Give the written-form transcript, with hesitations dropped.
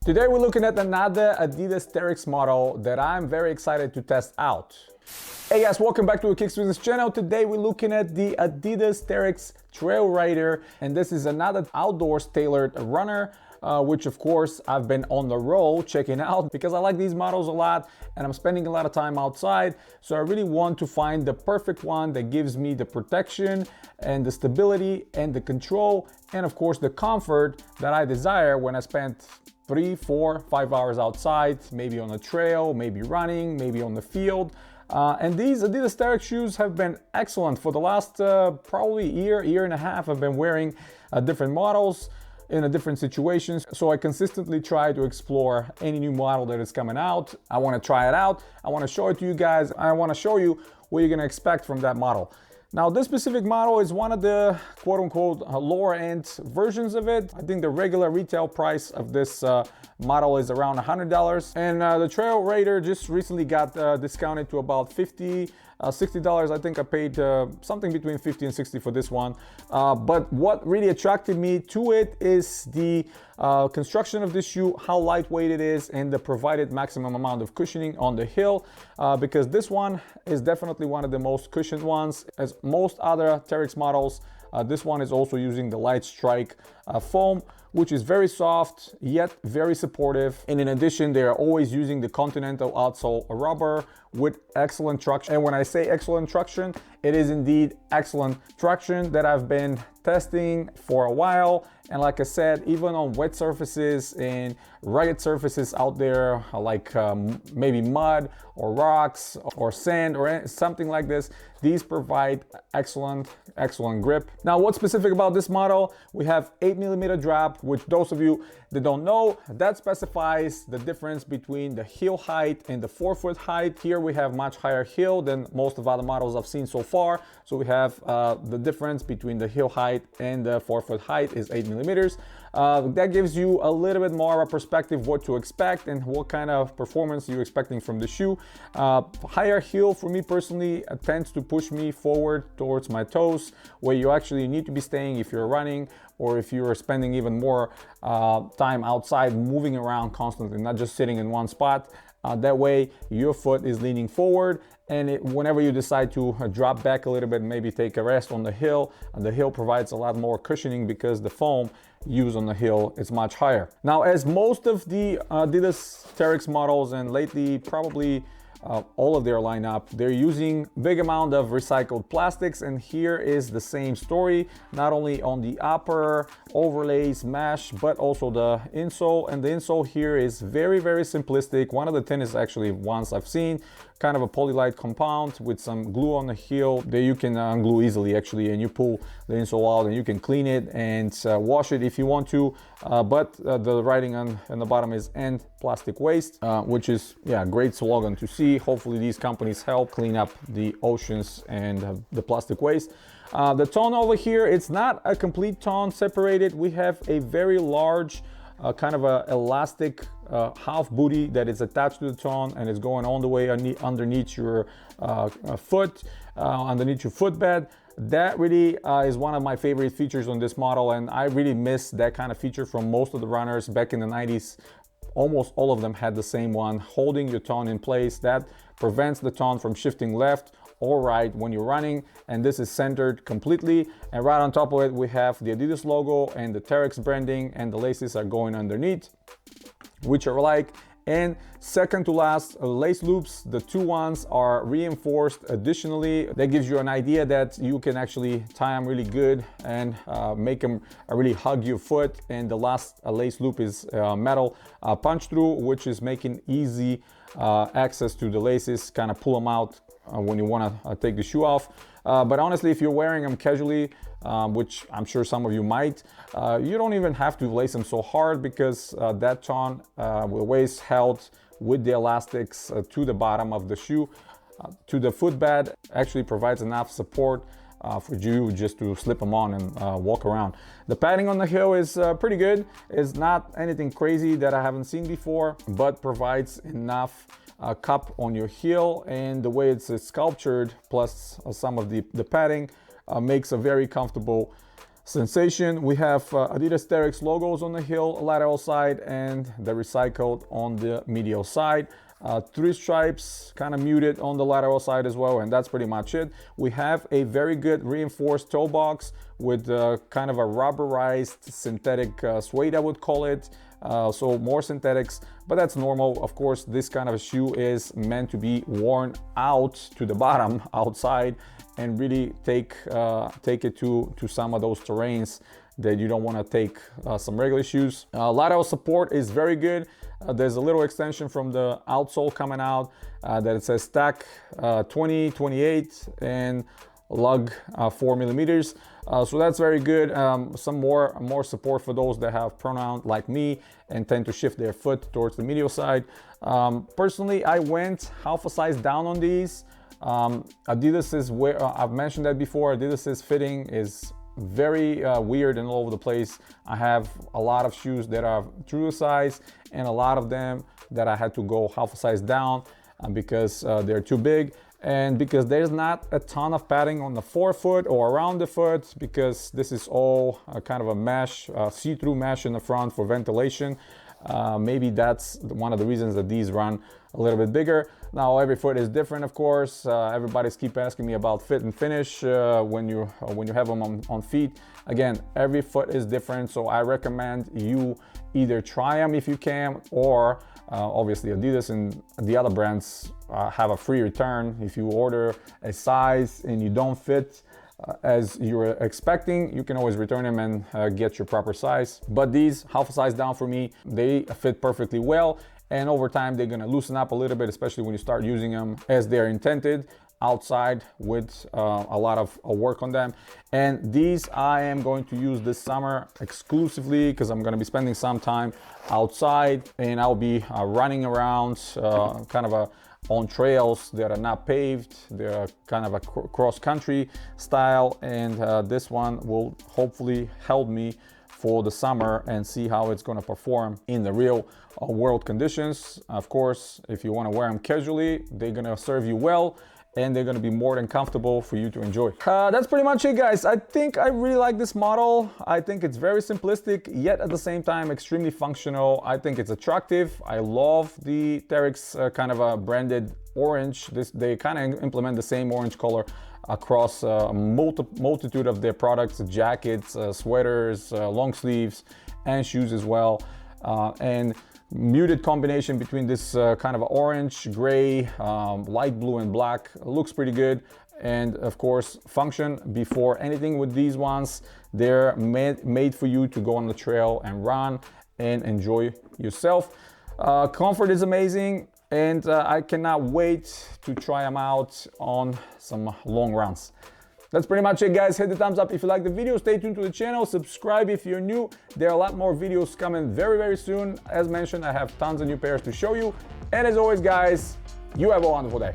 Today we're looking at another Adidas Terrex model that I'm very excited to test out. Hey guys, welcome back to the Kicks Business channel. Today we're looking at the Adidas Terrex Trailrider, and this is another outdoors tailored runner, which of course I've been on the road checking out because I like these models a lot and I'm spending a lot of time outside. So I really want to find the perfect one that gives me the protection and the stability and the control and of course the comfort that I desire when I spend 3, 4, 5 hours outside, maybe on a trail, maybe running, maybe on the field. And these Adidas Terrex shoes have been excellent for the last probably year and a half. I've been wearing different models in different situations. So I consistently try to explore any new model that is coming out. I want to try it out. I want to show it to you guys. I want to show you what you're going to expect from that model. Now, this specific model is one of the quote-unquote lower end versions of it. I think the regular retail price of this model is around $100. And the Trailrider just recently got discounted to about $60. I think I paid something between $50 and $60 for this one. But what really attracted me to it is the construction of this shoe, how lightweight it is, and the provided maximum amount of cushioning on the heel, because this one is definitely one of the most cushioned ones. As most other Terrex models, this one is also using the Lightstrike foam, which is very soft yet very supportive. And in addition, they are always using the Continental outsole rubber with excellent traction. And when I say excellent traction, it is indeed excellent traction that I've been testing for a while. And like I said, even on wet surfaces and rugged surfaces out there, like maybe mud or rocks or sand or something like this, these provide excellent grip. Now, what's specific about this model? We have 8mm drop, which those of you that don't know, that specifies the difference between the heel height and the forefoot height. Here we have much higher heel than most of other models I've seen so far. So we have the difference between the heel height and the forefoot height is 8mm. That gives you a little bit more of a perspective what to expect and what kind of performance you're expecting from the shoe. Higher heel for me personally tends to push me forward towards my toes, where you actually need to be staying if you're running or if you're spending even more time outside, moving around constantly, not just sitting in one spot. That way your foot is leaning forward, and whenever you decide to drop back a little bit, maybe take a rest on the heel provides a lot more cushioning because the foam used on the heel is much higher. Now, as most of the Adidas Terrex models, and lately probably all of their lineup, they're using big amount of recycled plastics, and here is the same story, not only on the upper overlays mesh but also the insole. And the insole here is very simplistic. One of the thinnest actually ones I've seen, kind of a polylite compound with some glue on the heel that you can unglue easily actually, and you pull the insole out and you can clean it and wash it if you want to, but the writing on the bottom is "End Plastic Waste," which is great slogan to see. Hopefully these companies help clean up the oceans and the plastic waste. The tone over here, it's not a complete tone separated. We have a very large kind of a elastic half booty that is attached to the tone and is going all the way underneath your foot, underneath your footbed. That really is one of my favorite features on this model, and I really miss that kind of feature from most of the runners back in the 90s. Almost all of them had the same one, holding your tone in place. That prevents the tone from shifting left or right when you're running, and this is centered completely. And right on top of it, we have the Adidas logo and the Terrex branding, and the laces are going underneath, which are alike. And second to last, lace loops, the two ones are reinforced additionally. That gives you an idea that you can actually tie them really good and make them really hug your foot. And the last lace loop is metal punch through, which is making easy access to the laces, kind of pull them out when you want to take the shoe off. But honestly, if you're wearing them casually, which I'm sure some of you might, you don't even have to lace them so hard, because that tone always held with the elastics to the bottom of the shoe to the footbed actually provides enough support for you just to slip them on and walk around. The padding on the heel is pretty good. It's not anything crazy that I haven't seen before, but provides enough cup on your heel, and the way it's sculptured plus some of the padding makes a very comfortable Sensation, we have Adidas Terrex logos on the heel lateral side and the recycled on the medial side. 3 stripes kind of muted on the lateral side as well, and that's pretty much it. We have a very good reinforced toe box with kind of a rubberized synthetic suede, I would call it. So more synthetics, but that's normal. Of course, this kind of a shoe is meant to be worn out to the bottom outside and really take it to some of those terrains that you don't want to take some regular shoes. Lateral support is very good. There's a little extension from the outsole coming out that it says stack 20, 28 and lug 4 millimeters. So that's very good. Some more support for those that have pronoun like me and tend to shift their foot towards the medial side. Personally, I went half a size down on these. Adidas is where I've mentioned that before. Adidas's fitting is very weird and all over the place. I have a lot of shoes that are true to size and a lot of them that I had to go half a size down because they're too big and because there's not a ton of padding on the forefoot or around the foot, because this is all kind of a mesh, see-through mesh in the front for ventilation. Maybe that's one of the reasons that these run a little bit bigger. Now every foot is different, of course. Everybody's keep asking me about fit and finish when you have them on feet. Again, every foot is different, so I recommend you either try them if you can, or obviously Adidas and the other brands have a free return. If you order a size and you don't fit as you were expecting, you can always return them and get your proper size. But these, half a size down for me, they fit perfectly well, and over time they're gonna loosen up a little bit, especially when you start using them as they're intended outside with a lot of work on them. And these I am going to use this summer exclusively because I'm going to be spending some time outside, and I'll be running around kind of on trails that are not paved. They're kind of a cross-country style, and this one will hopefully help me for the summer and see how it's going to perform in the real world conditions. Of course, if you want to wear them casually, they're going to serve you well and they're going to be more than comfortable for you to enjoy. That's pretty much it, guys. I think I really like this model. I think it's very simplistic, yet at the same time extremely functional. I think it's attractive. I love the Terrex kind of a branded orange. They kind of implement the same orange color across a multitude of their products, jackets, sweaters, long sleeves, and shoes as well. And muted combination between this kind of orange, gray, light blue and black looks pretty good. And of course, function before anything with these ones. They're made for you to go on the trail and run and enjoy yourself. Comfort is amazing, and I cannot wait to try them out on some long runs. That's pretty much it, guys. Hit the thumbs up if you like the video. Stay tuned to the channel. Subscribe if you're new. There are a lot more videos coming very, very soon. As mentioned, I have tons of new pairs to show you. And as always, guys, you have a wonderful day.